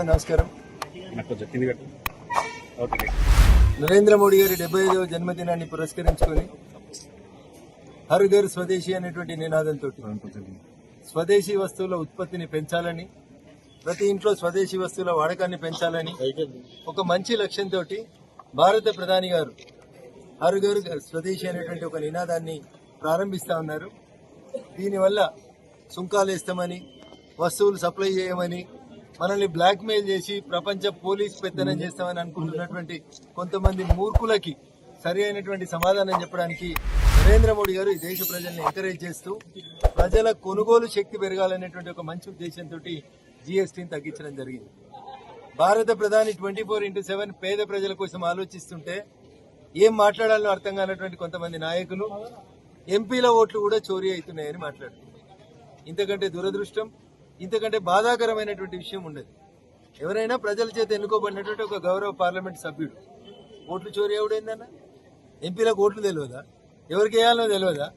నమస్కారం. నరేంద్ర మోడీ గారి 75వ జన్మదినాన్ని పురస్కరించుకొని హర్ ఘర్ స్వదేశీ అనేటువంటి నినాదంతో స్వదేశీ వస్తువుల ఉత్పత్తిని పెంచాలని, ప్రతి ఇంట్లో స్వదేశీ వస్తువుల వాడకాన్ని పెంచాలని ఒక మంచి లక్ష్యంతో భారత ప్రధాని గారు హర్ ఘర్ స్వదేశీ అనేటువంటి ఒక నినాదాన్ని ప్రారంభిస్తా ఉన్నారు. దీనివల్ల సుంకాలు వేస్తామని, వస్తువులు సప్లై చేయమని, మనల్ని బ్లాక్ మెయిల్ చేసి ప్రపంచ పోలీస్ పెత్తనం చేస్తామని అనుకుంటున్నటువంటి కొంతమంది మూర్ఖులకి సరి అయినటువంటి సమాధానం చెప్పడానికి నరేంద్ర మోడీ గారు ఈ దేశ ప్రజల్ని ఎంకరేజ్ చేస్తూ ప్రజల కొనుగోలు శక్తి పెరగాలనేటువంటి ఒక మంచి ఉద్దేశంతో జీఎస్టీని తగ్గించడం జరిగింది. భారత ప్రధాని 24/7 పేద ప్రజల కోసం ఆలోచిస్తుంటే ఏం మాట్లాడాలో అర్థం కానటువంటి కొంతమంది నాయకులు ఎంపీల ఓట్లు కూడా చోరీ అవుతున్నాయని మాట్లాడుతున్నారు. ఇంతకంటే దురదృష్టం, ఇంతకంటే బాధాకరమైనటువంటి విషయం ఉండదు. ఎవరైనా ప్రజల చేత ఎన్నుకోబడినటువంటి ఒక గౌరవ పార్లమెంట్ సభ్యుడు ఓట్లు చోరీ ఎవడైందన్న? ఎంపీలకు ఓట్లు తెలియదా? ఎవరికి వేయాలో తెలియదా?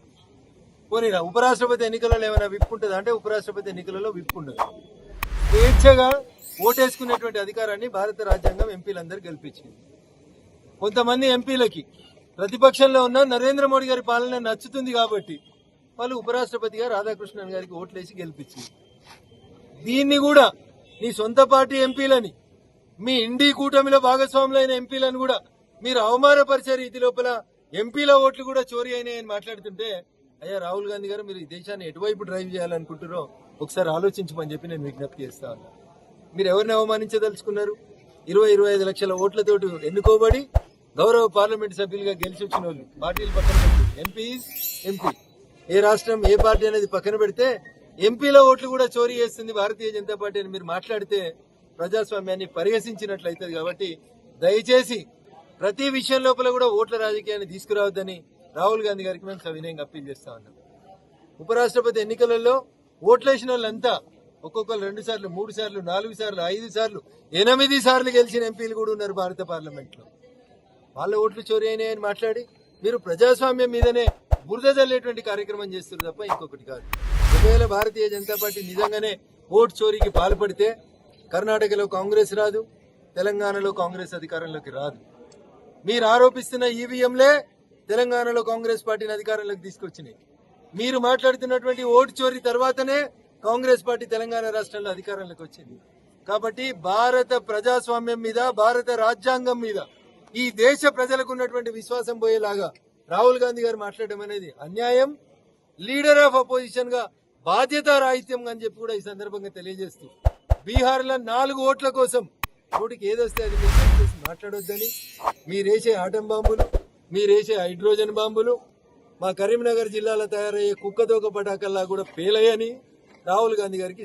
పోనీ ఉపరాష్ట్రపతి ఎన్నికలలో ఏమైనా విప్పు ఉంటుందా అంటే ఉపరాష్ట్రపతి ఎన్నికలలో విప్పు ఉండదు. స్వేచ్ఛగా ఓటేసుకునేటువంటి అధికారాన్ని భారత రాజ్యాంగం ఎంపీలందరూ గెలిపించింది. కొంతమంది ఎంపీలకి ప్రతిపక్షంలో ఉన్న నరేంద్ర మోడీ గారి పాలన నచ్చుతుంది కాబట్టి వాళ్ళు ఉపరాష్ట్రపతిగా రాధాకృష్ణన్ గారికి ఓట్లేసి గెలిపించింది. దీన్ని కూడా నీ సొంత పార్టీ ఎంపీలని, మీ ఇండి కూటమిలో భాగస్వాములైన ఎంపీలను కూడా మీరు అవమానపరిచే రీతి లోపల ఎంపీల ఓట్లు కూడా చోరీ అయినాయని మాట్లాడుతుంటే, అయ్యా రాహుల్ గాంధీ గారు, మీరు ఈ దేశాన్ని ఎటువైపు డ్రైవ్ చేయాలనుకుంటున్నారో ఒకసారి ఆలోచించమని చెప్పి నేను విజ్ఞప్తి చేస్తా ఉన్నా. మీరు ఎవరిని అవమానించదలుచుకున్నారు? 20-25 లక్షల ఓట్లతోటి ఎన్నుకోబడి గౌరవ పార్లమెంట్ సభ్యులుగా గెలిచి వచ్చిన వాళ్ళు పార్టీలు పక్కన పెట్టి ఎంపీ ఏ రాష్ట్రం ఏ పార్టీ అనేది పక్కన పెడితే ఎంపీల ఓట్లు కూడా చోరీ చేస్తుంది భారతీయ జనతా పార్టీ అని మీరు మాట్లాడితే ప్రజాస్వామ్యాన్ని పరిహసించినట్లయితుంది. కాబట్టి దయచేసి ప్రతి విషయం లోపల కూడా ఓట్ల రాజకీయాన్ని తీసుకురావద్దని రాహుల్ గాంధీ గారికి మేము సవినయంగా అప్పీల్ చేస్తా ఉన్నాం. ఉపరాష్ట్రపతి ఎన్నికలలో ఓట్లేసిన వాళ్ళంతా ఒక్కొక్కరు 2 సార్లు, 3 సార్లు, 4 సార్లు, 5 సార్లు, 8 సార్లు గెలిచిన ఎంపీలు కూడా ఉన్నారు భారత పార్లమెంట్ లో. వాళ్ళ ఓట్లు చోరీ అయినాయని మాట్లాడి మీరు ప్రజాస్వామ్యం మీదనే బురద జల్లేటువంటి కార్యక్రమం చేస్తున్నారు తప్ప ఇంకొకటి కాదు. ఒకవేళ భారతీయ జనతా పార్టీ నిజంగానే ఓటు చోరీకి పాల్పడితే కర్ణాటకలో కాంగ్రెస్ రాదు, తెలంగాణలో కాంగ్రెస్ అధికారంలోకి రాదు. మీరు ఆరోపిస్తున్న ఈవీఎంలే తెలంగాణలో కాంగ్రెస్ పార్టీని అధికారంలోకి తీసుకొచ్చినాయి. మీరు మాట్లాడుతున్నటువంటి ఓటు చోరీ తర్వాతనే కాంగ్రెస్ పార్టీ తెలంగాణ రాష్ట్రంలో అధికారంలోకి వచ్చింది. కాబట్టి భారత ప్రజాస్వామ్యం మీద, భారత రాజ్యాంగం మీద ఈ దేశ ప్రజలకు ఉన్నటువంటి విశ్వాసం పోయేలాగా రాహుల్ గాంధీ గారు మాట్లాడడం అనేది అన్యాయం. లీడర్ ఆఫ్ అపోజిషన్ గా బాధ్యతారాహిత్యం అని చెప్పి కూడా ఈ సందర్భంగా తెలియజేస్తూ బీహార్ లో 4 ఓట్ల కోసం నోటికి ఏదొస్తే అది మీరు మాట్లాడొద్దని, మీరేసే ఆటం బాంబులు, మీరేసే హైడ్రోజన్ బాంబులు మా కరీంనగర్ జిల్లాలో తయారయ్యే కుక్కతోక పటాకల్లా కూడా పేలయ్యని రాహుల్ గాంధీ గారికి